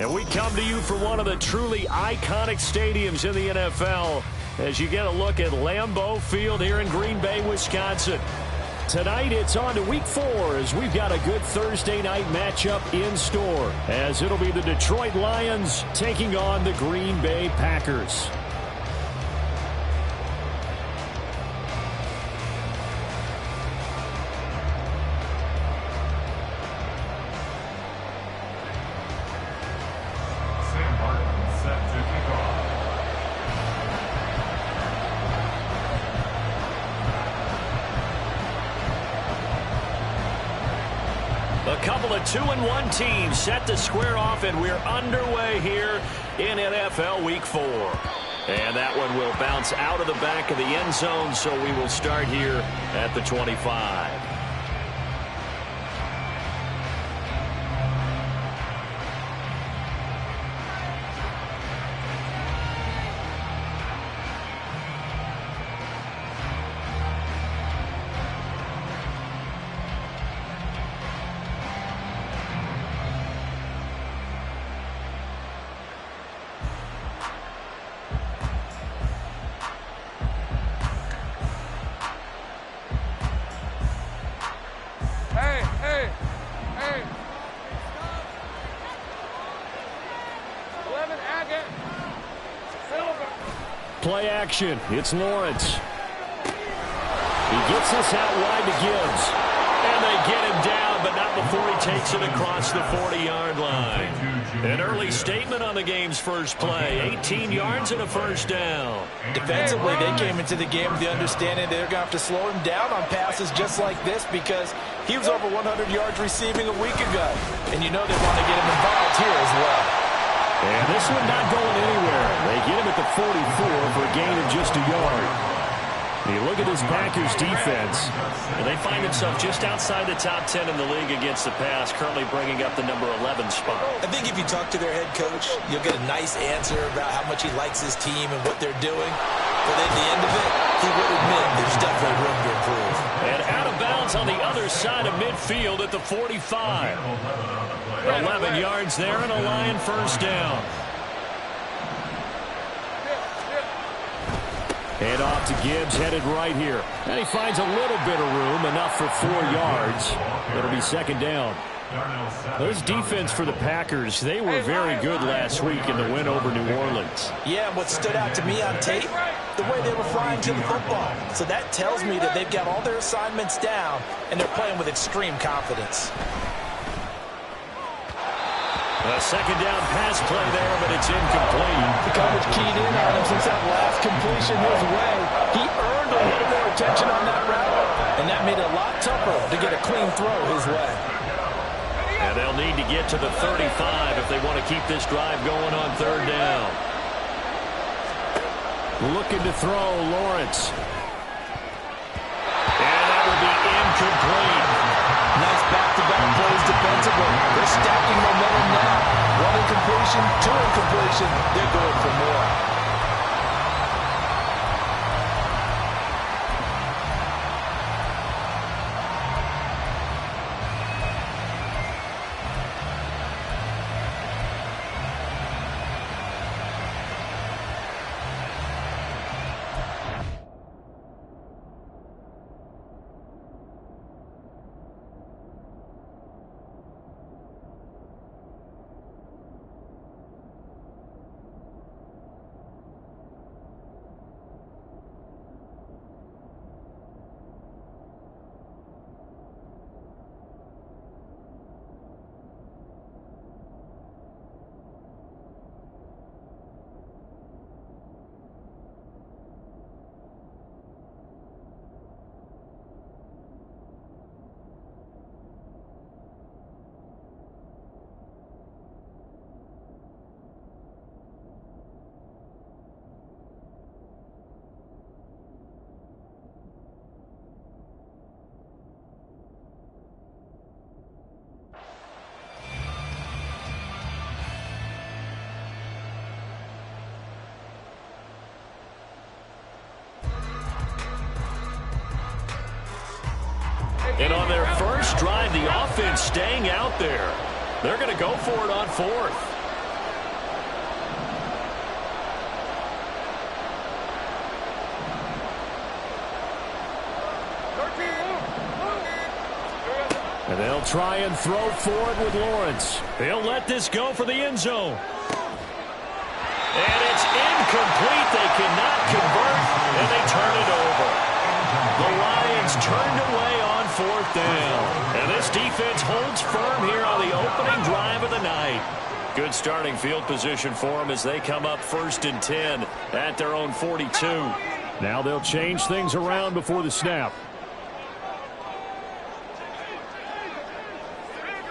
And we come to you from one of the truly iconic stadiums in the NFL as you get a look at Lambeau Field here in Green Bay, Wisconsin. Tonight it's on to Week 4 as we've got a good Thursday night matchup in store, as it'll be the Detroit Lions taking on the Green Bay Packers. A couple of 2-1 teams set to square off, and we're underway here in NFL Week 4. And that one will bounce out of the back of the end zone, so we will start here at the 25. Play action. It's Lawrence. He gets this out wide to Gibbs. And they get him down, but not before he takes it across the 40-yard line. An early statement on the game's first play. 18 yards and a first down. Defensively, they came into the game with the understanding they're going to have to slow him down on passes just like this because he was over 100 yards receiving a week ago. And you know they want to get him involved here as well. And this one not going anywhere. They get him at the 44 for a gain of just a yard. You look at this Packers defense, and they find themselves just outside the top 10 in the league against the pass, currently bringing up the number 11 spot. I think if you talk to their head coach, you'll get a nice answer about how much he likes his team and what they're doing. But at the end of it, he would admit there's definitely room to improve. And out of bounds on the other side of midfield at the 45. 11 yards there and a Lion first down. Head off to Gibbs, headed right here. And he finds a little bit of room, enough for 4 yards. It'll be second down. Those defense for the Packers, they were very good last week in the win over New Orleans. Yeah, what stood out to me on tape, the way they were flying to the football. So that tells me that they've got all their assignments down, and they're playing with extreme confidence. A second down pass play there, but it's incomplete. The coverage keyed in on him since that last completion his way. He earned a little more attention on that route, and that made it a lot tougher to get a clean throw his way. And they'll need to get to the 35 if they want to keep this drive going on third down. Looking to throw, Lawrence. And that will be incomplete. Nice back-to-back plays defensively. They're stacking momentum now. 1 incompletion, 2 incompletion. They're going for more. And on their first drive, the offense staying out there. They're going to go for it on 4th. And they'll try and throw for it with Lawrence. He'll let this go for the end zone. And it's incomplete. They cannot convert, and they turn it over. The Lions turned away on 4th down. And this defense holds firm here on the opening drive of the night. Good starting field position for them as they come up 1st and 10 at their own 42. Now they'll change things around before the snap.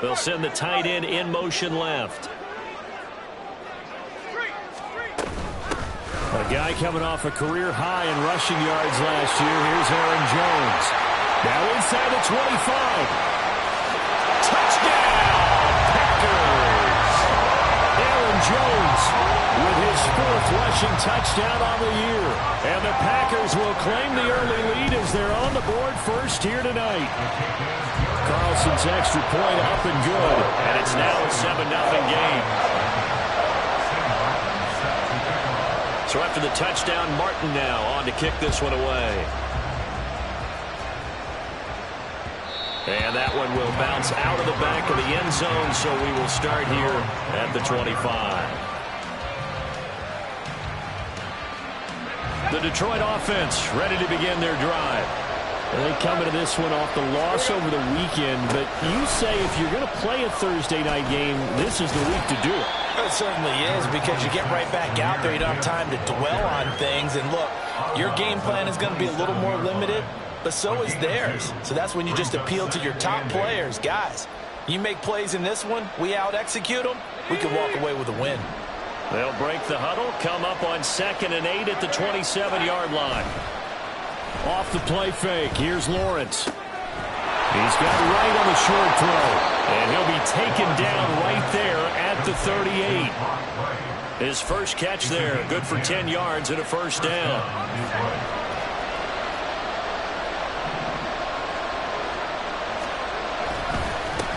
They'll send the tight end in motion left. A guy coming off a career high in rushing yards last year. Here's Aaron Jones. Now inside the 25. Touchdown, Packers! Aaron Jones with his 4th rushing touchdown on the year. And the Packers will claim the early lead as they're on the board first here tonight. Carlson's extra point up and good. And it's now a 7-0 game. So after the touchdown, Martin now on to kick this one away. And that one will bounce out of the back of the end zone, so we will start here at the 25. The Detroit offense ready to begin their drive. They come into this one off the loss over the weekend, but you say if you're going to play a Thursday night game, this is the week to do it. It certainly is, because you get right back out there. You don't have time to dwell on things. And look, your game plan is going to be a little more limited, but so is theirs. So that's when you just appeal to your top players. Guys, you make plays in this one, we out-execute them, we can walk away with a win. They'll break the huddle, come up on 2nd and 8 at the 27-yard line. Off the play fake, here's Lawrence. He's got right on the short throw, and he'll be taken down right there at the 38. His first catch there, good for 10 yards and a 1st down.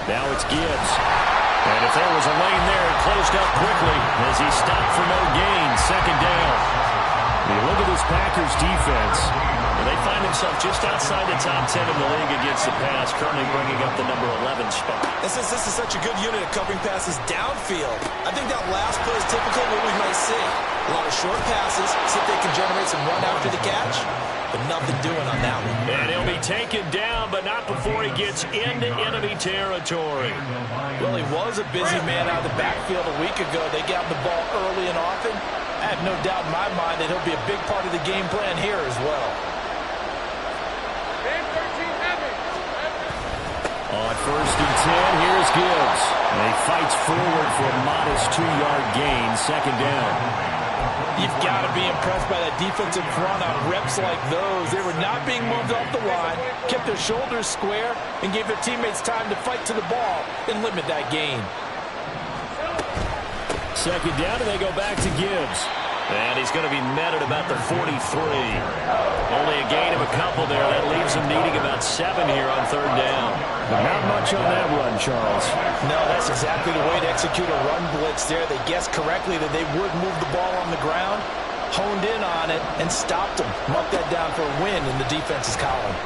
Now it's Gibbs. And if there was a lane there, it closed up quickly as he stopped for no gain. 2nd down. You look at this Packers defense, and they find themselves just outside the top 10 in the league against the pass, currently bringing up the number 11 spot. This is such a good unit of covering passes downfield. I think that last play is typical of what we might see. A lot of short passes, see if they can generate some run after the catch, but nothing doing on that one. And he'll be taken down, but not before he gets into enemy territory. Well, he was a busy man out of the backfield a week ago. They got the ball early and often. I have no doubt in my mind that he'll be a big part of the game plan here as well. On 1st and 10, here's Gibbs. And he fights forward for a modest 2-yard gain, 2nd down. You've got to be impressed by that defensive front on reps like those. They were not being moved off the line, kept their shoulders square, and gave their teammates time to fight to the ball and limit that gain. 2nd down, and they go back to Gibbs. And he's going to be met at about the 43. Only a gain of a couple there. That leaves him needing about 7 here on 3rd down. But not much on that run, Charles. No, that's exactly the way to execute a run blitz there. They guessed correctly that they would move the ball on the ground, honed in on it, and stopped them. Marked that down for a win in the defense's column.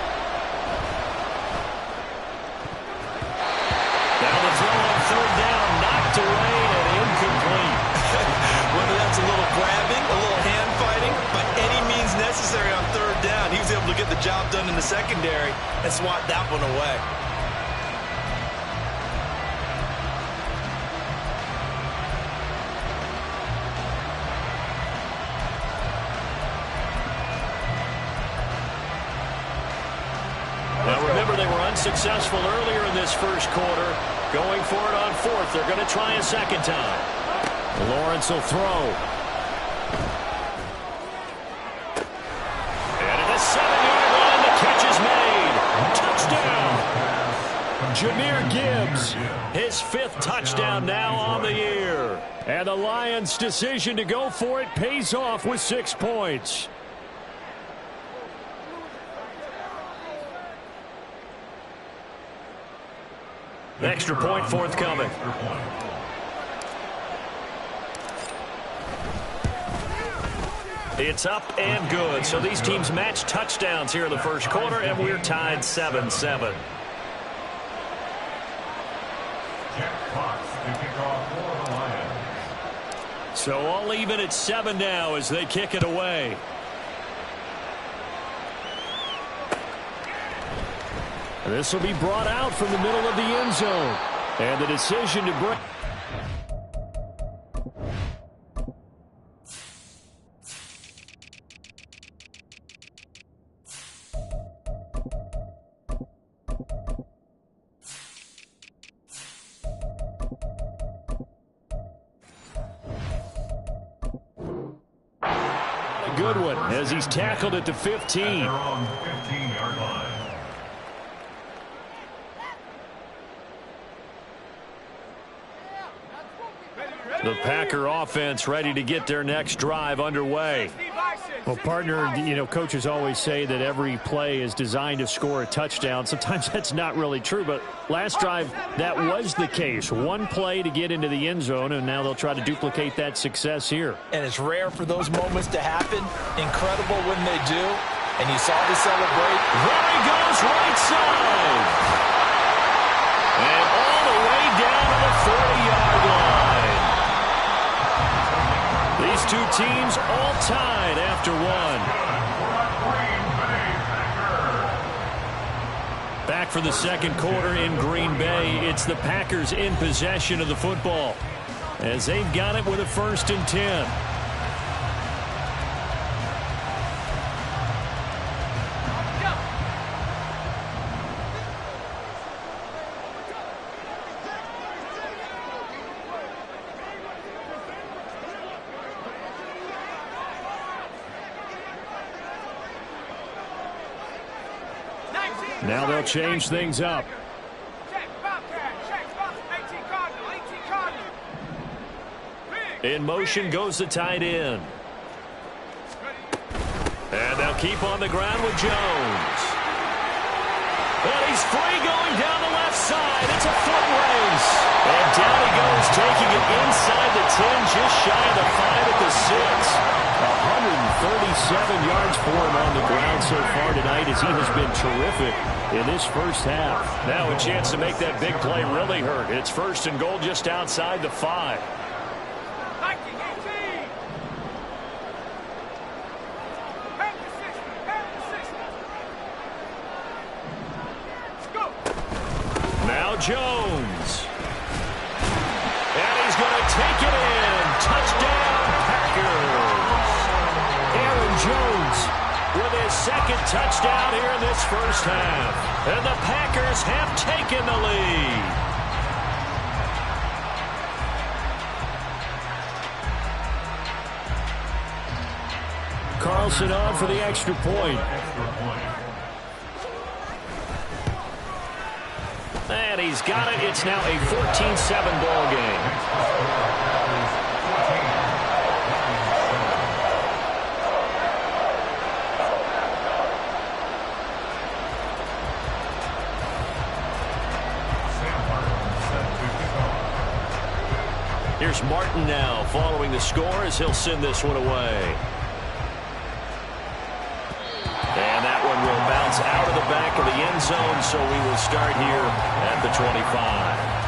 Now the throw on 3rd down, knocked away and incomplete. Whether that's a little grabbing, a little hand fighting, by any means necessary on 3rd down, he was able to get the job done in the secondary and swat that one away. Now remember, they were unsuccessful earlier in this first quarter. Going for it on 4th. They're going to try a 2nd time. Lawrence will throw. And at the 7-yard line, the catch is made. Touchdown. Jahmyr Gibbs, his 5th touchdown now on the year. And the Lions' decision to go for it pays off with 6 points. Extra point forthcoming. It's up and good. So these teams match touchdowns here in the first quarter, and we're tied 7-7. So all even at 7 now as they kick it away. This will be brought out from the middle of the end zone. And the decision to break. A good one as he's tackled at the 15. The Packer offense ready to get their next drive underway. Well, partner, you know, coaches always say that every play is designed to score a touchdown. Sometimes that's not really true, but last drive, that was the case. One play to get into the end zone, and now they'll try to duplicate that success here. And it's rare for those moments to happen. Incredible when they do. And you saw the celebrate. There he goes, right side. And all the way down to the 40-yard line. These two teams all tied after one. Back for the second quarter in Green Bay. It's the Packers in possession of the football as they've got it with a 1st and 10. Now they'll change things up. In motion goes the tight end. And they'll keep on the ground with Jones. And he's free going down the left side. It's a foot race. And down he goes, taking it inside the 10, just shy of the 5 at the 6. 137 yards for him on the ground so far tonight as he has been terrific in this first half. Now a chance to make that big play really hurt. It's 1st and goal just outside the 5. Now Jones. And he's going to take it in. Touchdown, Packers. Aaron Jones with his 2nd touchdown here in this first half. And the Packers have taken the lead. Carlson on for the extra point. And he's got it. It's now a 14-7 ball game. Here's Martin now following the score as he'll send this one away. And that one will bounce out of the back of the end zone, so we will start here at the 25.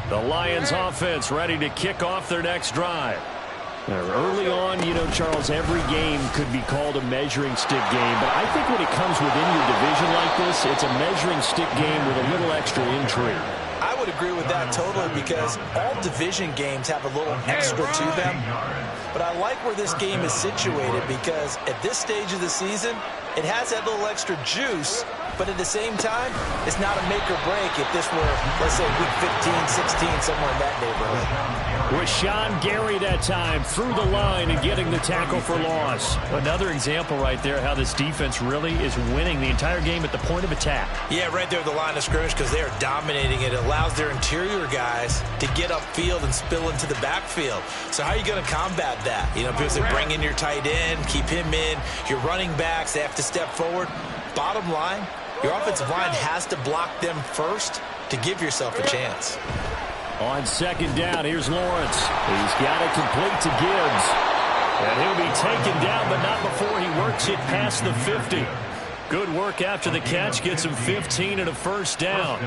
The Lions offense ready to kick off their next drive. Early on, you know, Charles, every game could be called a measuring stick game. But I think when it comes within your division like this, it's a measuring stick game with a little extra intrigue. I would agree with that totally because all division games have a little extra to them. But I like where this game is situated because at this stage of the season, it has that little extra juice. But at the same time, it's not a make or break if this were, let's say, week 15, 16, somewhere in that neighborhood. Rashawn Gary that time through the line and getting the tackle for loss. Another example right there how this defense really is winning the entire game at the point of attack. Yeah, right there at the line of scrimmage because they are dominating it. It allows their interior guys to get upfield and spill into the backfield. So how are you going to combat that? You know, because they bring in your tight end, keep him in. Your running backs, they have to step forward. bottom line, your offensive line has to block them first to give yourself a chance. On second down, here's Lawrence. He's got it complete to Gibbs. And he'll be taken down, but not before he works it past the 50. Good work after the catch. Gets him 15 and a first down.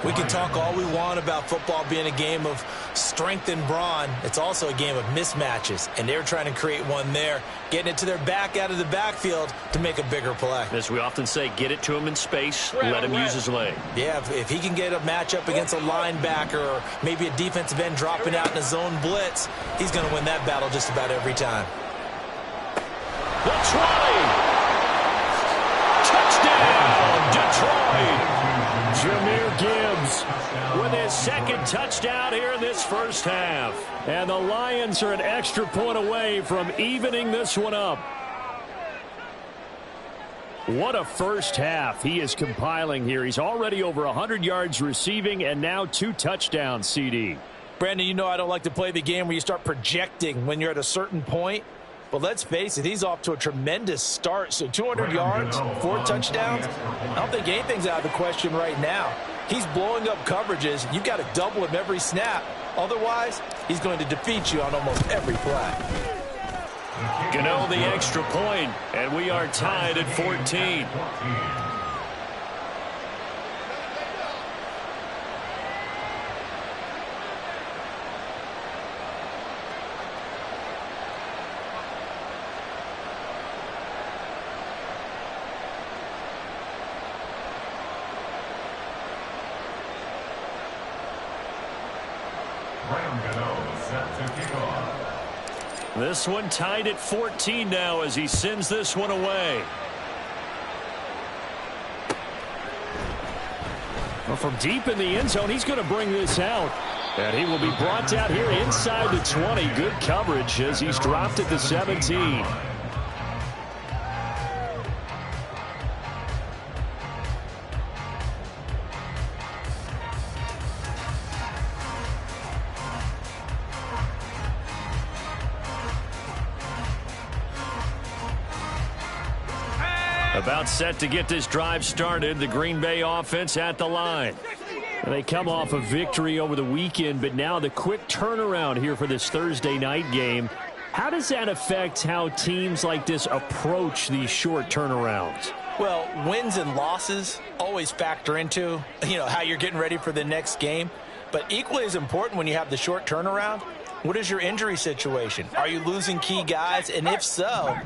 We can talk all we want about football being a game of strength and brawn. It's also a game of mismatches, and they're trying to create one there, getting it to their back out of the backfield to make a bigger play. As we often say, get it to him in space, let him use his leg. Yeah, if he can get a matchup against a linebacker or maybe a defensive end dropping out in a zone blitz, he's going to win that battle just about every time. The try! Touchdown, Detroit! Jahmyr Gibbs with his second touchdown here in this first half. And the Lions are an extra point away from evening this one up. What a first half he is compiling here. He's already over 100 yards receiving and now 2 touchdowns, CD. Brandon, you know I don't like to play the game where you start projecting when you're at a certain point. But let's face it, he's off to a tremendous start. So 200 yards, 4 touchdowns. I don't think anything's out of the question right now. He's blowing up coverages. You've got to double him every snap. Otherwise, he's going to defeat you on almost every play. Gano the extra point, and we are tied at 14. This one tied at 14 now as he sends this one away. Well, from deep in the end zone, he's going to bring this out. And he will be brought down here inside the 20. Good coverage as he's dropped at the 17. About set to get this drive started. The Green Bay offense at the line. They come off a victory over the weekend, but now the quick turnaround here for this Thursday night game. How does that affect how teams like this approach these short turnarounds? Well, wins and losses always factor into, how you're getting ready for the next game. But equally as important when you have the short turnaround, what is your injury situation? Are you losing key guys? And if so,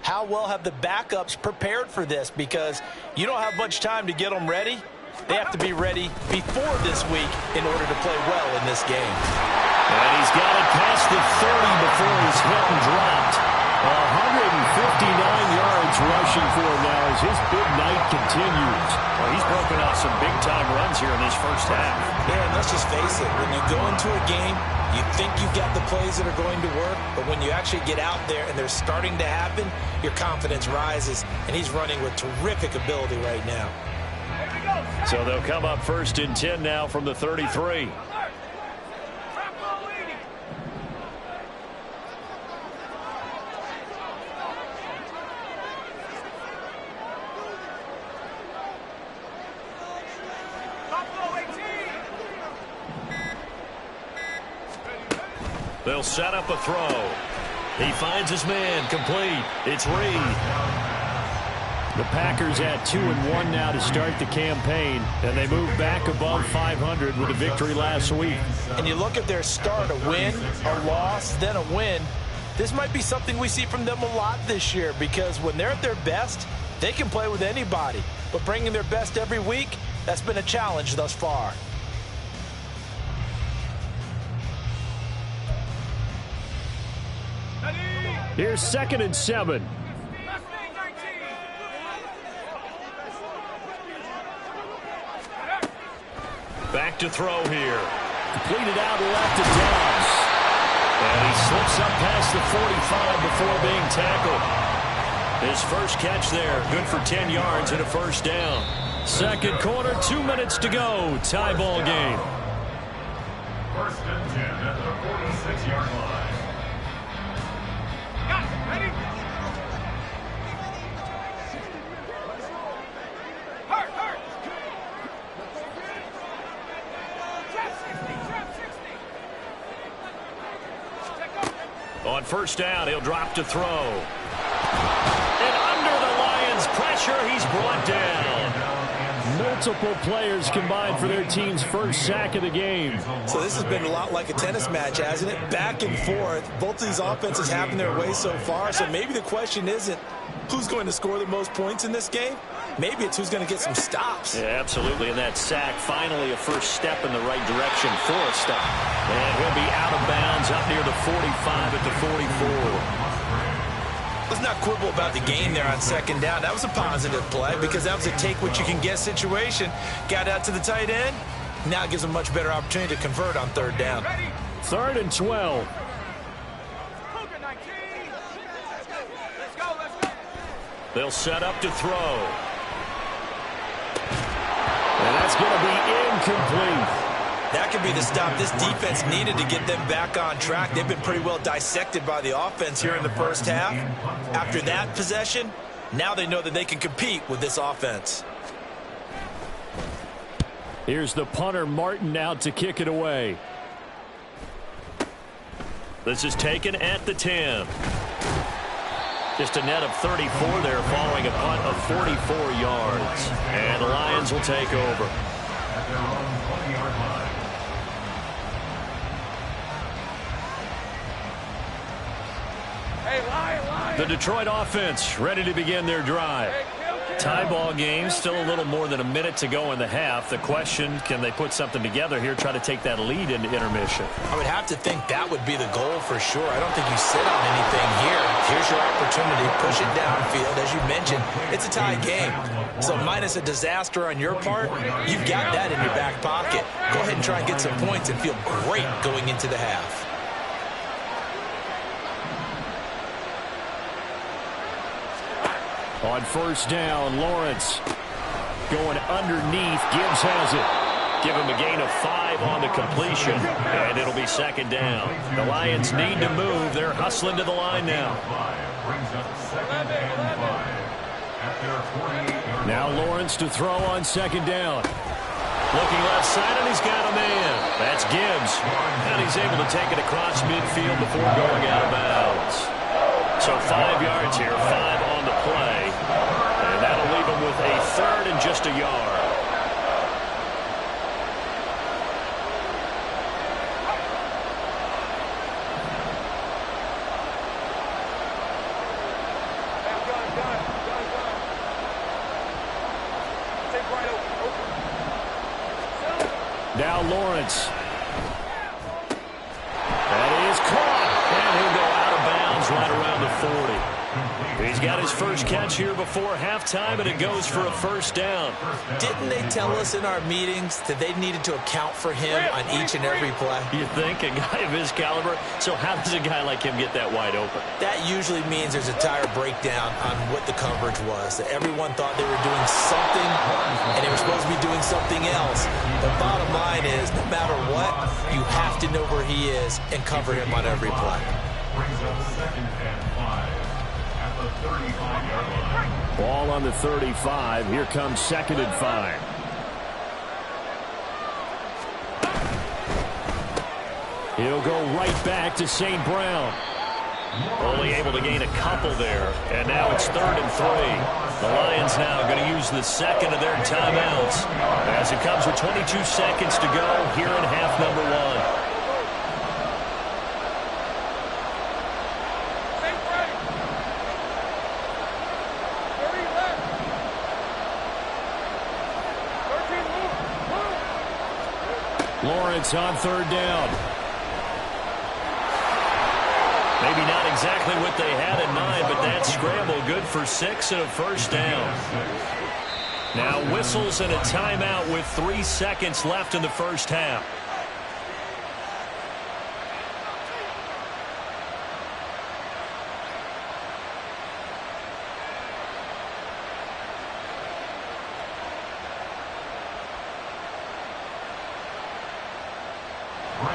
how well have the backups prepared for this? Because you don't have much time to get them ready. They have to be ready before this week in order to play well in this game. And he's got it past the 30 before he's hit and dropped. 159 yards rushing for him now as his big night continues. Well, he's broken out some big-time runs here in this first half. Yeah, and let's just face it. When you go into a game, you think you've got the plays that are going to work, but when you actually get out there and they're starting to happen, your confidence rises, and he's running with terrific ability right now. So they'll come up first and 10 now from the 33. They'll set up a throw. He finds his man, complete. It's Reed. The Packers at 2-1 now to start the campaign, and they move back above 500 with a victory last week. And you look at their start, a win, a loss, then a win. This might be something we see from them a lot this year, because when they're at their best, they can play with anybody. But bringing their best every week, that's been a challenge thus far. Here's 2nd and 7. Back to throw here. Completed out left to Dobbs. And he slips up past the 45 before being tackled. His first catch there, good for 10 yards and a first down. Second quarter, 2 minutes to go. Tie ball game. 1st and 10 at the 46-yard line. On first down, he'll drop to throw. And under the Lions' pressure, he's brought down. Multiple players combined for their team's first sack of the game. So this has been a lot like a tennis match, hasn't it? Back and forth. Both of these offenses having their way so far. So maybe the question isn't who's going to score the most points in this game. Maybe it's who's going to get some stops. Yeah, absolutely. And that sack, finally a first step in the right direction for a stop. And he'll be out of bounds up near the 45 at the 44. Let's not quibble about the gain there on second down. That was a positive play because that was a take-what-you-can-get situation. Got out to the tight end. Now it gives them a much better opportunity to convert on third down. 3rd and 12. They'll set up to throw. And that's going to be incomplete. That could be the stop this defense needed to get them back on track. They've been pretty well dissected by the offense here in the first half. After that possession, now they know that they can compete with this offense. Here's the punter, Martin, out to kick it away. This is taken at the 10. Just a net of 34 there following a punt of 44 yards. And the Lions will take over. The Detroit offense ready to begin their drive. Tie ball game, still a little more than a minute to go in the half. The question, can they put something together here, try to take that lead into intermission? I would have to think that would be the goal for sure. I don't think you sit on anything here. Here's your opportunity. Push it downfield. As you mentioned, it's a tie game. So minus a disaster on your part, you've got that in your back pocket. Go ahead and try and get some points and feel great going into the half. On first down, Lawrence going underneath. Gibbs has it. Give him a gain of 5 on the completion, and it'll be second down. The Lions need to move. They're hustling to the line now. Now Lawrence to throw on second down. Looking left side, and he's got a man. That's Gibbs. And he's able to take it across midfield before going out of bounds. So 5 yards here, 5 on the play. And that'll leave him with a 3rd and just a yard. Now Lawrence. That is caught. And he'll go out of bounds right around the 40. He's got his first catch here before halftime, and it goes for a first down. Didn't they tell us in our meetings that they needed to account for him on each and every play? You think? A guy of his caliber? So how does a guy like him get that wide open? That usually means there's a tire breakdown on what the coverage was. That everyone thought they were doing something, and they were supposed to be doing something else. The bottom line is, no matter what, you have to know where he is and cover him on every play. Brings up 2nd and 5 at the 35-yard line. Ball on the 35. Here comes 2nd and 5. He'll go right back to St. Brown. Only able to gain a couple there. And now it's 3rd and 3. The Lions now going to use the second of their timeouts as it comes with 22 seconds to go here in half number 1. Lawrence on 3rd down. Maybe not exactly what they had in mind, but that scramble good for 6 and a first down. Now whistles and a timeout with 3 seconds left in the first half.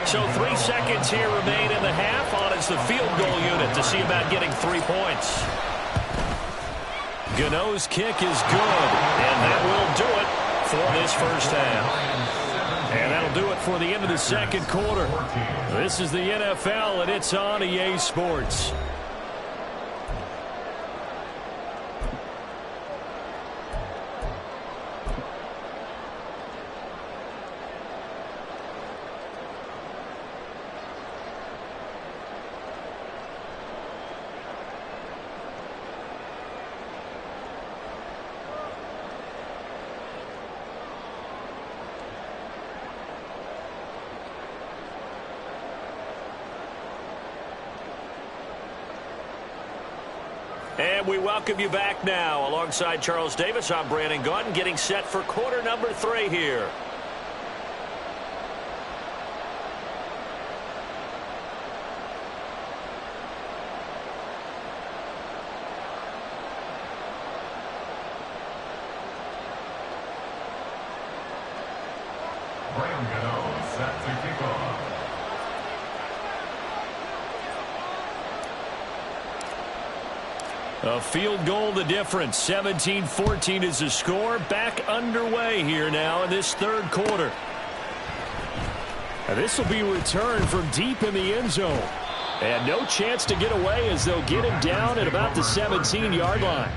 So 3 seconds here remain in the half. On is the field goal unit to see about getting 3 points. Gano's kick is good, and that will do it for this first half. And that'll That'll do it for the end of the second quarter. This is the NFL, and it's on EA Sports. And we welcome you back now. Alongside Charles Davis, I'm Brandon Gaudin, getting set for quarter number 3 here. Graham Gano set to kick off. A field goal the difference. 17-14 is the score. Back underway here now in this third quarter. And this will be returned from deep in the end zone. And no chance to get away as they'll get him down at about the 17-yard line.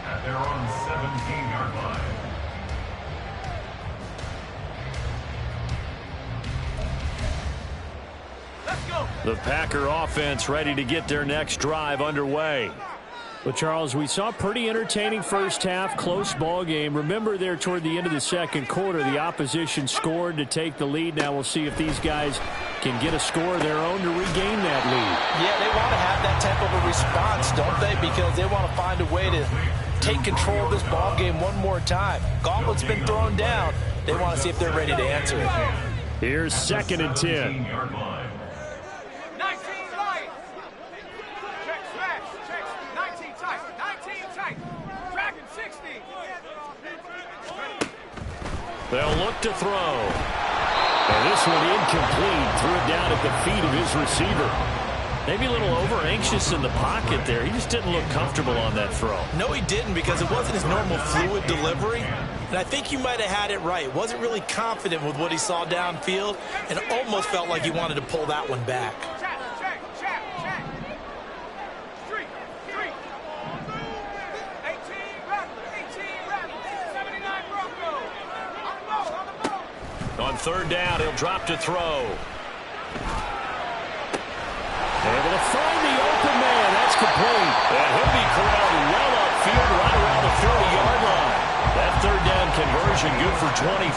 At their own 17-yard line. Let's go. The Packer offense ready to get their next drive underway. Well, Charles, we saw a pretty entertaining first half, close ball game. Remember there toward the end of the second quarter, the opposition scored to take the lead. Now we'll see if these guys can get a score of their own to regain that lead. Yeah, they want to have that type of a response, don't they? Because they want to find a way to take control of this ball game one more time. Gauntlet's been thrown down. They want to see if they're ready to answer it. Here's 2nd and 10. 19 light. Check smash. Check 19 tight. 19 tight. Dragon 60. They'll look to throw. And this one incomplete. Threw it down at the feet of his receiver. Maybe a little over-anxious in the pocket there. He just didn't look comfortable on that throw. No, he didn't, because it wasn't his normal fluid delivery. And I think you might have had it right. Wasn't really confident with what he saw downfield, and it almost felt like he wanted to pull that one back. Check. Street. 18 Rattle. 79 Bronco. On the ball. On third down, he'll drop to throw. Able to find the open man. That's complete. And he'll be corralled well upfield right around the 30-yard line. That third down conversion good for 23.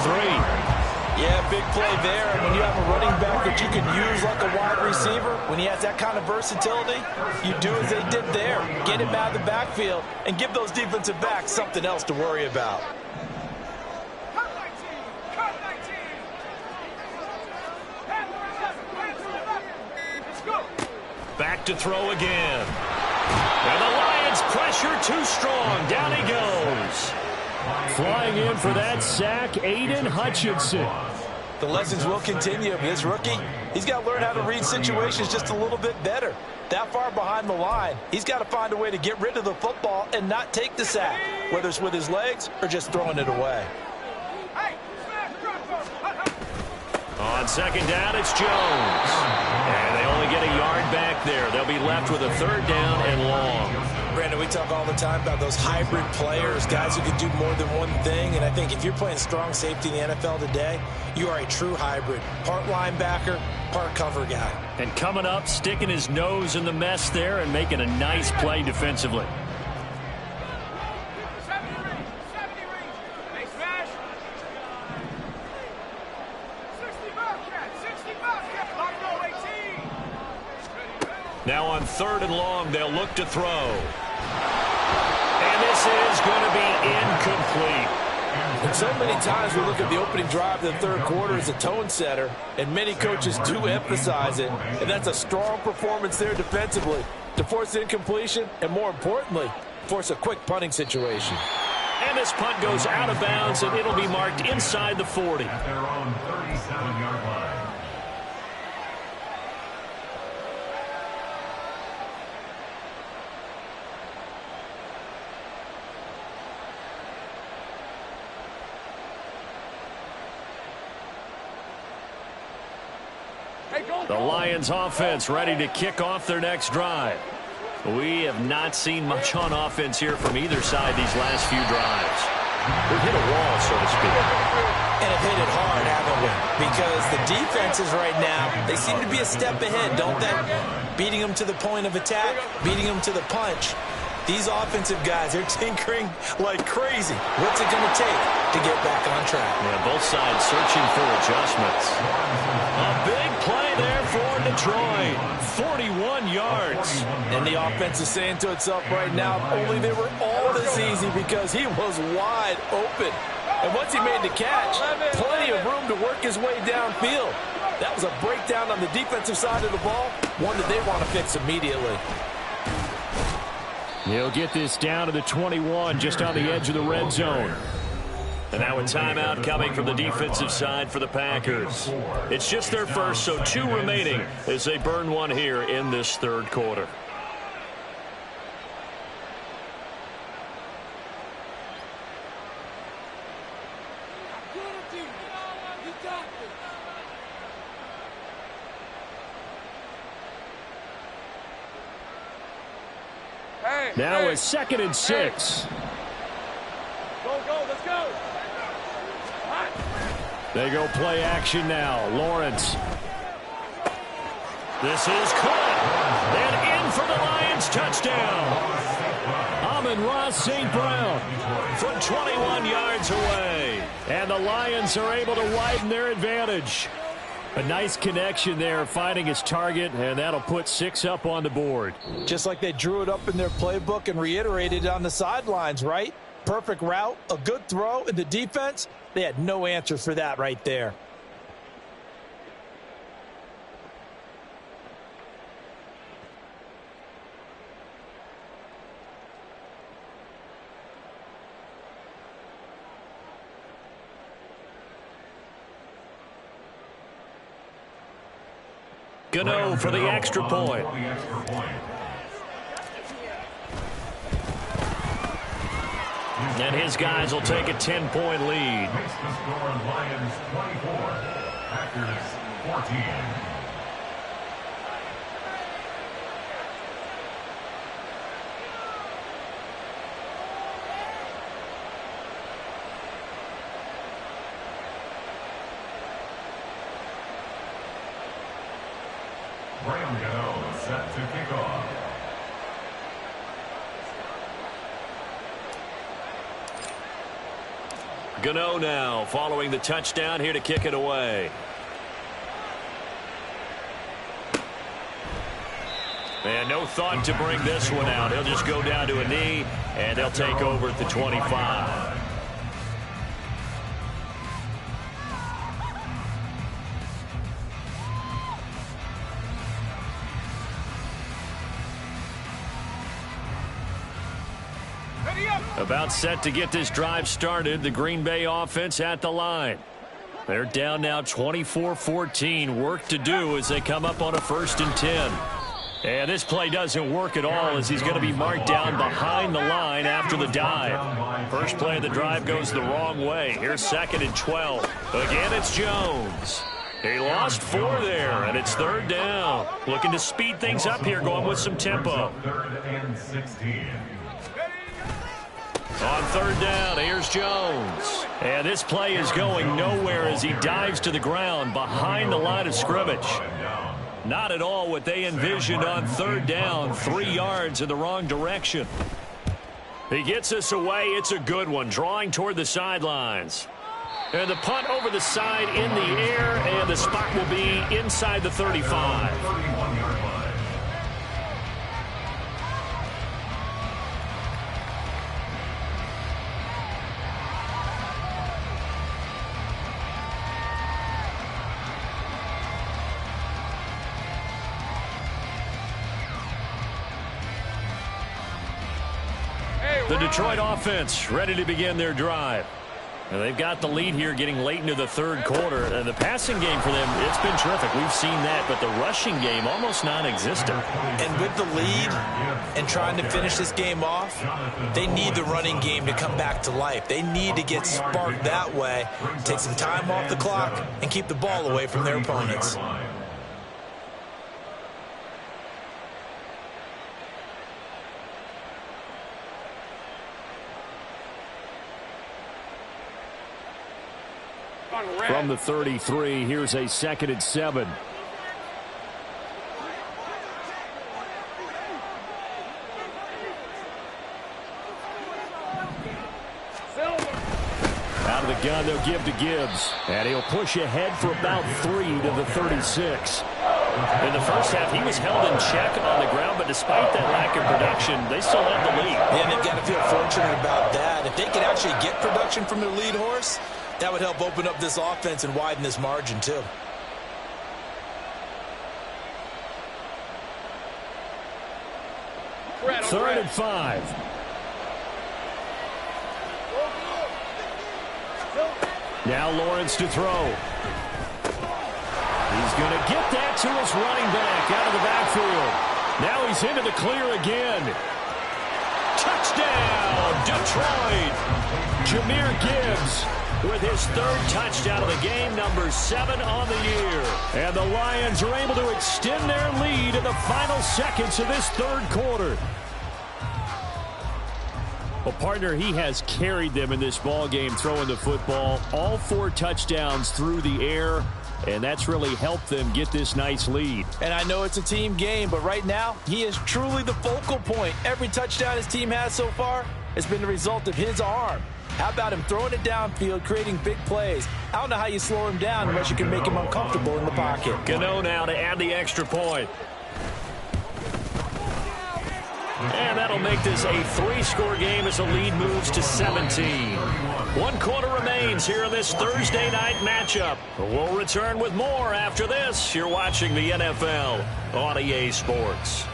Yeah, big play there. And when you have a running back that you can use like a wide receiver, when he has that kind of versatility, you do as they did there. Get him out of the backfield and give those defensive backs something else to worry about. Cut 19. Let's go. Back to throw again. And the Lions pressure too strong. Down he goes. Flying in for that sack, Aiden Hutchinson. The lessons will continue. This rookie, he's got to learn how to read situations just a little bit better. That far behind the line, he's got to find a way to get rid of the football and not take the sack, whether it's with his legs or just throwing it away. On second down, it's Jones. And they only get a yard back there. They'll be left with a third down and long. Brandon, we talk all the time about those hybrid players, guys who can do more than one thing. And I think if you're playing strong safety in the NFL today, you are a true hybrid. Part linebacker, part cover guy. And coming up, sticking his nose in the mess there and making a nice play defensively. 70 reach. They smash. 60 Bobcat. Lock roll 18. Now on third and long, they'll look to throw. And this is going to be incomplete. And so many times we look at the opening drive of the third quarter as a tone setter, and many coaches do emphasize it, and that's a strong performance there defensively to force incompletion and, more importantly, force a quick punting situation. And this punt goes out of bounds, and it'll be marked inside the 40. At their own 37-yard line. The Lions offense ready to kick off their next drive. We have not seen much on offense here from either side these last few drives. We've hit a wall, so to speak. And have hit it hard, haven't we? Because the defenses right now, they seem to be a step ahead, don't they? Beating them to the point of attack, beating them to the punch. These offensive guys, they're tinkering like crazy. What's it going to take to get back on track? Yeah, both sides searching for adjustments. A big play there for Detroit. 41 yards. And the offense is saying to itself right now, only they were all this easy because he was wide open. And once he made the catch, plenty of room to work his way downfield. That was a breakdown on the defensive side of the ball, one that they want to fix immediately. He'll get this down to the 21, just on the edge of the red zone. And now a timeout coming from the defensive side for the Packers. It's just their first, so 2 remaining as they burn one here in this third quarter. Now it's 2nd and 6. Go, let's go. They go play action now. Lawrence. This is caught. And in for the Lions touchdown. Amon-Ra St. Brown from 21 yards away. And the Lions are able to widen their advantage. A nice connection there, finding his target, and that'll put 6 up on the board. Just like they drew it up in their playbook and reiterated it on the sidelines, right? Perfect route, a good throw, and the defense, they had no answer for that right there. Gano for the extra point. And his guys will take a 10-point lead. Makes the score Lions 24, Packers 14. Graham Gano set to kick off. Gano now following the touchdown here to kick it away. And no thought to bring this one out. He'll just go down to a knee, and they'll take over at the 25. About set to get this drive started. The Green Bay offense at the line. They're down now 24-14. Work to do as they come up on a 1st and 10. And this play doesn't work at all as he's going to be marked down behind the line after the dive. First play of the drive goes the wrong way. Here's 2nd and 12. Again, it's Jones. He lost 4 there, and it's 3rd down. Looking to speed things up here, going with some tempo. 3rd and 16. On 3rd down, here's Jones. And this play is going nowhere as he dives to the ground behind the line of scrimmage. Not at all what they envisioned on 3rd down. 3 yards in the wrong direction. He gets us away. It's a good one, drawing toward the sidelines. And the punt over the side in the air, and the spot will be inside the 35. 31-yard line. The Detroit offense ready to begin their drive. And they've got the lead here getting late into the 3rd quarter. And the passing game for them, it's been terrific. We've seen that, but the rushing game almost non-existent. And with the lead and trying to finish this game off, they need the running game to come back to life. They need to get sparked that way, take some time off the clock, and keep the ball away from their opponents. From the 33, here's a 2nd and 7. Out of the gun, they'll give to Gibbs. And he'll push ahead for about 3 to the 36. In the first half, he was held in check on the ground, but despite that lack of production, they still have the lead. Yeah, and they've got to feel fortunate about that. If they could actually get production from their lead horse, that would help open up this offense and widen this margin, too. Third and 5. Now Lawrence to throw. He's going to get that to his running back out of the backfield. Now he's into the clear again. Touchdown, Detroit. Jahmyr Gibbs with his 3rd touchdown of the game, number 7 on the year. And the Lions are able to extend their lead in the final seconds of this 3rd quarter. Well, partner, he has carried them in this ball game throwing the football. All 4 touchdowns through the air, and that's really helped them get this nice lead. And I know it's a team game, but right now, he is truly the focal point. Every touchdown his team has so far has been the result of his arm. How about him throwing it downfield, creating big plays? I don't know how you slow him down unless you can make him uncomfortable in the pocket. Gano now to add the extra point. And that'll make this a 3-score game as the lead moves to 17. 1 quarter remains here in this Thursday night matchup. We'll return with more after this. You're watching the NFL on EA Sports.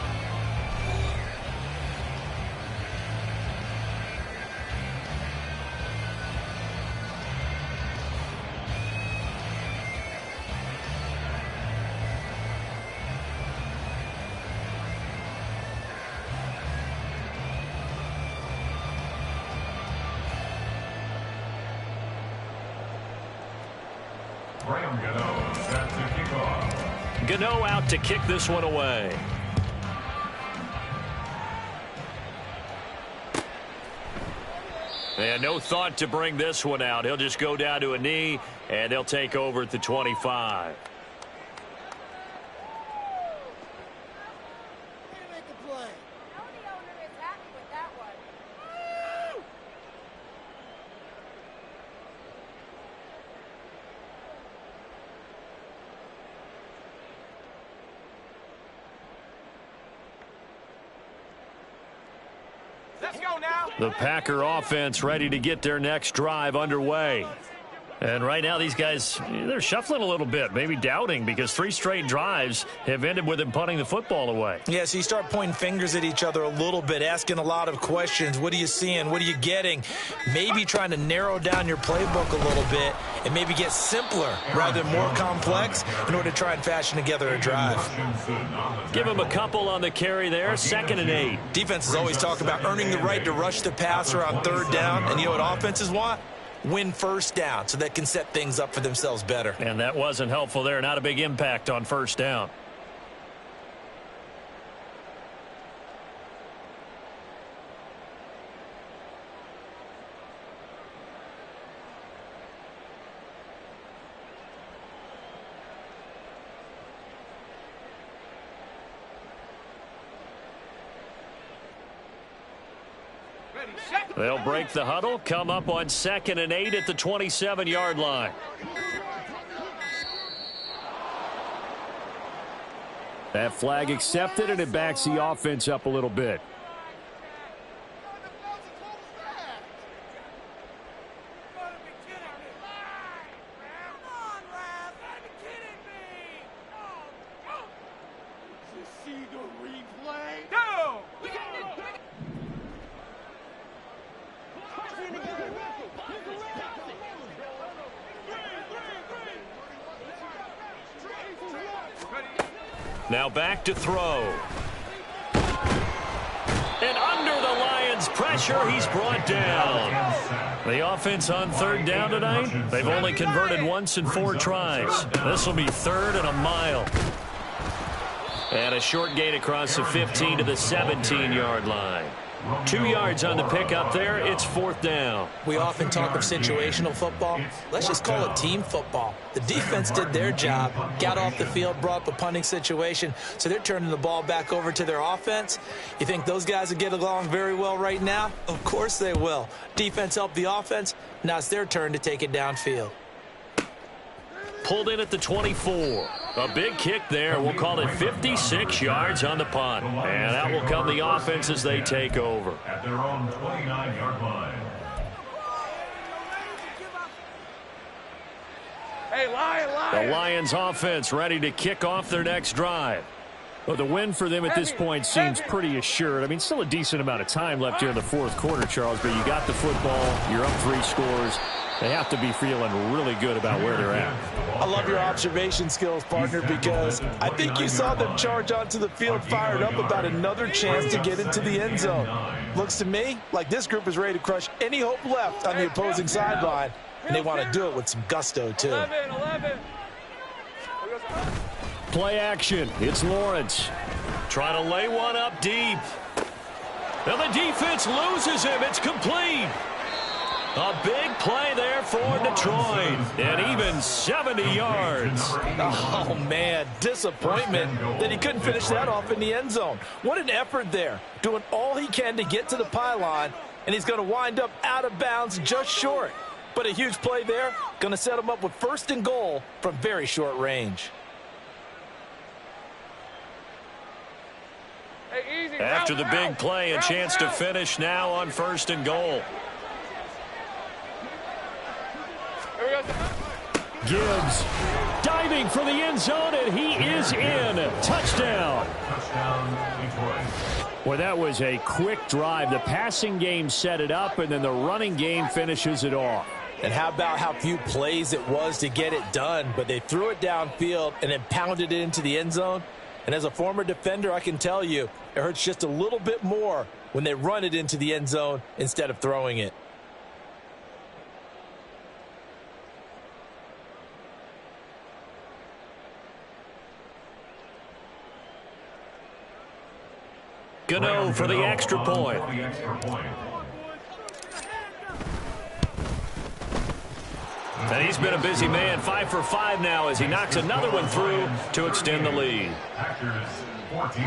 Graham Gano set to kick off. Gano out to kick this one away. And no thought to bring this one out. He'll just go down to a knee, and they'll take over at the 25. Let's go now. The Packer offense ready to get their next drive underway. And right now, these guys, they're shuffling a little bit, maybe doubting, because 3 straight drives have ended with them punting the football away. Yeah, so you start pointing fingers at each other a little bit, asking a lot of questions. What are you seeing? What are you getting? Maybe trying to narrow down your playbook a little bit and maybe get simpler rather than more complex in order to try and fashion together a drive. Give him a couple on the carry there, 2nd and 8. Defenses always talk about earning the right to rush the passer on 3rd down, and you know what offenses want? Win 1st down so they can set things up for themselves better. And that wasn't helpful there. Not a big impact on 1st down. They'll break the huddle, come up on 2nd and 8 at the 27-yard line. That flag accepted, and it backs the offense up a little bit. Now back to throw. And under the Lions' pressure, he's brought down. The offense on 3rd down tonight, they've only converted once in 4 tries. This will be 3rd and a mile. And a short gain across the 15 to the 17-yard line. 2 yards on the pickup there. It's 4th down. We often talk of situational football. Let's just call it team football. The defense did their job, got off the field, brought up a punting situation, so they're turning the ball back over to their offense. You think those guys will get along very well right now? Of course they will. Defense helped the offense. Now it's their turn to take it downfield. Pulled in at the 24. A big kick there. We'll call it 56 yards on the punt. And out will come the offense as they take over. At their own 29-yard line. Hey, Lion. The Lions offense ready to kick off their next drive. Well, the win for them at this point seems pretty assured. I mean, still a decent amount of time left here in the 4th quarter, Charles, but you got the football. You're up 3 scores. They have to be feeling really good about where they're at. I love your observation skills, partner, because I think you saw them charge onto the field fired up about another chance to get into the end zone. Looks to me like this group is ready to crush any hope left on the opposing sideline, and they want to do it with some gusto, too. 11. Play action. It's Lawrence. Trying to lay one up deep. Now the defense loses him. It's complete. A big play there for Detroit, and even 70 yards. Oh, man, disappointment that he couldn't finish that off in the end zone. What an effort there, doing all he can to get to the pylon, and he's going to wind up out of bounds just short. But a huge play there, going to set him up with 1st and goal from very short range. Hey, easy. After the big play, a chance to finish now on 1st and goal. Gibbs diving for the end zone, and he is in. Touchdown. Touchdown, Detroit. Well, that was a quick drive. The passing game set it up, and then the running game finishes it off. And how about how few plays it was to get it done, but they threw it downfield and then pounded it into the end zone. And as a former defender, I can tell you, it hurts just a little bit more when they run it into the end zone instead of throwing it. Gano for the extra point. And he's been a busy man, 5 for 5 now as he knocks another one through to extend the lead. Packers 14.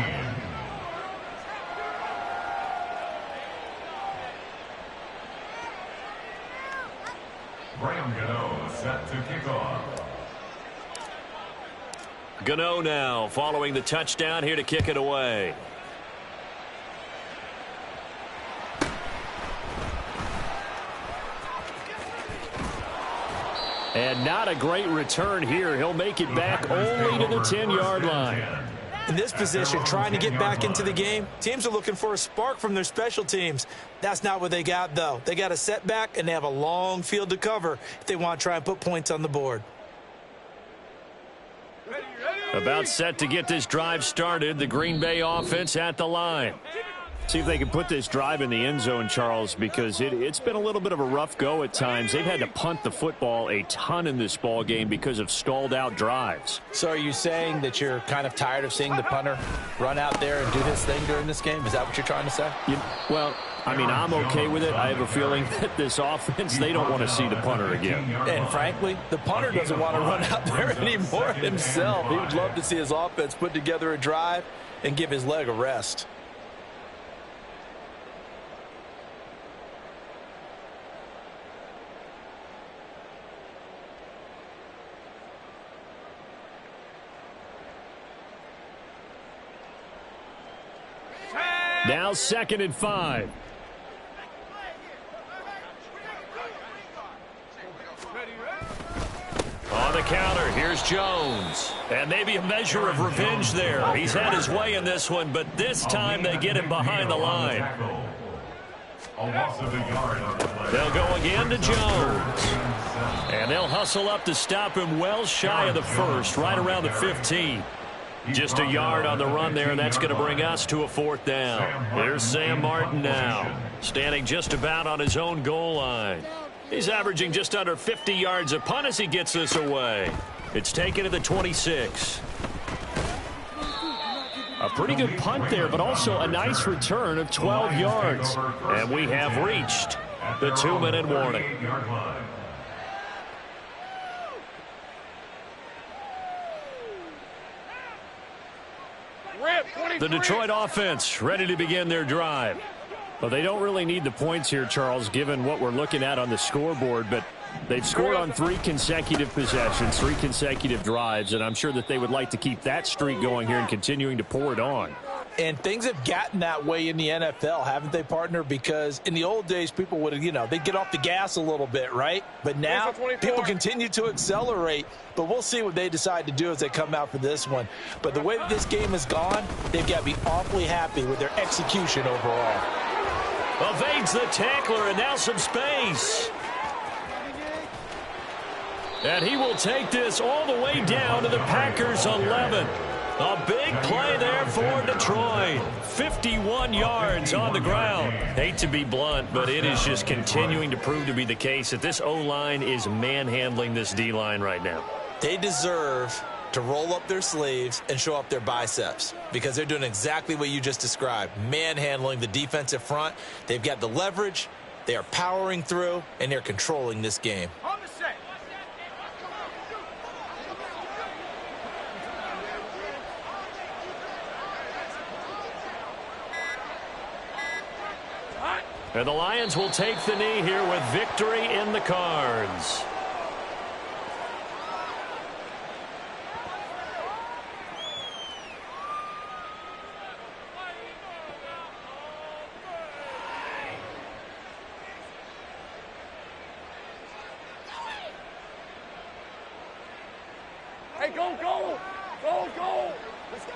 Graham Gano set to kick off. Gano now following the touchdown here to kick it away. And not a great return here. He'll make it back only to the 10-yard line. In this position, trying to get back into the game, teams are looking for a spark from their special teams. That's not what they got, though. They got a setback, and they have a long field to cover if they want to try and put points on the board. About set to get this drive started. The Green Bay offense at the line. See if they can put this drive in the end zone, Charles, because it's been a little bit of a rough go at times. They've had to punt the football a ton in this ball game because of stalled out drives. So are you saying that you're kind of tired of seeing the punter run out there and do his thing during this game? Is that what you're trying to say? Well, I mean, I'm okay with it. I have a feeling that this offense, they don't want to see the punter again. And frankly, the punter doesn't want to run out there anymore himself. He would love to see his offense put together a drive and give his leg a rest. Now 2nd and 5. On the counter, here's Jones. And maybe a measure of revenge there. He's had his way in this one, but this time they get him behind the line. They'll go again to Jones. And they'll hustle up to stop him well shy of the 1st, right around the 15. Just a yard on the run there, and that's going to bring us to a 4th down. There's Sam Martin now, standing just about on his own goal line. He's averaging just under 50 yards a punt as he gets this away. It's taken to the 26. A pretty good punt there, but also a nice return of 12 yards. And we have reached the 2-minute warning. The Detroit offense ready to begin their drive. Well, they don't really need the points here, Charles, given what we're looking at on the scoreboard, but they've scored on 3 consecutive possessions, 3 consecutive drives, and I'm sure that they would like to keep that streak going here and continuing to pour it on. And things have gotten that way in the NFL, haven't they, partner? Because in the old days, people would, they'd get off the gas a little bit, right? But now people continue to accelerate. But we'll see what they decide to do as they come out for this one. But the way that this game has gone, they've got to be awfully happy with their execution overall. Evades the tackler, and now some space. And he will take this all the way down to the Packers' 11. A big play there for Detroit. 51 yards on the ground. Hate to be blunt, but it is just continuing to prove to be the case that this O-line is manhandling this D-line right now. They deserve to roll up their sleeves and show up their biceps because they're doing exactly what you just described, manhandling the defensive front. They've got the leverage, they are powering through, and they're controlling this game. On the set. And the Lions will take the knee here with victory in the cards. Hey, go, go! Go, go! Let's go.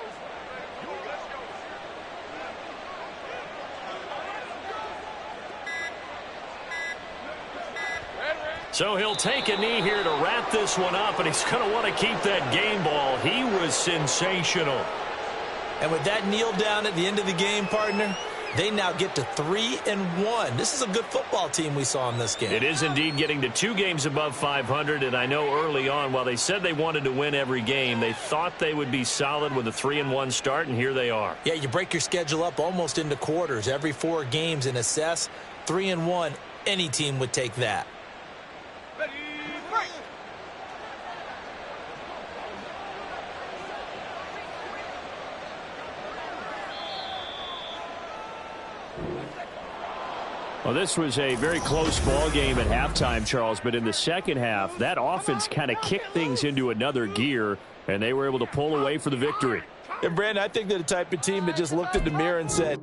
So he'll take a knee here to wrap this one up, and he's going to want to keep that game ball. He was sensational. And with that kneel down at the end of the game, partner, they now get to 3-1. This is a good football team we saw in this game. It is indeed getting to 2 games above 500, and I know early on, while they said they wanted to win every game, they thought they would be solid with a 3-1 start, and here they are. Yeah, you break your schedule up almost into quarters, every 4 games, and assess 3-1. Any team would take that. Ready, break! Well, this was a very close ball game at halftime, Charles, but in the second half, that offense kind of kicked things into another gear, and they were able to pull away for the victory. And, Brandon, I think they're the type of team that just looked in the mirror and said,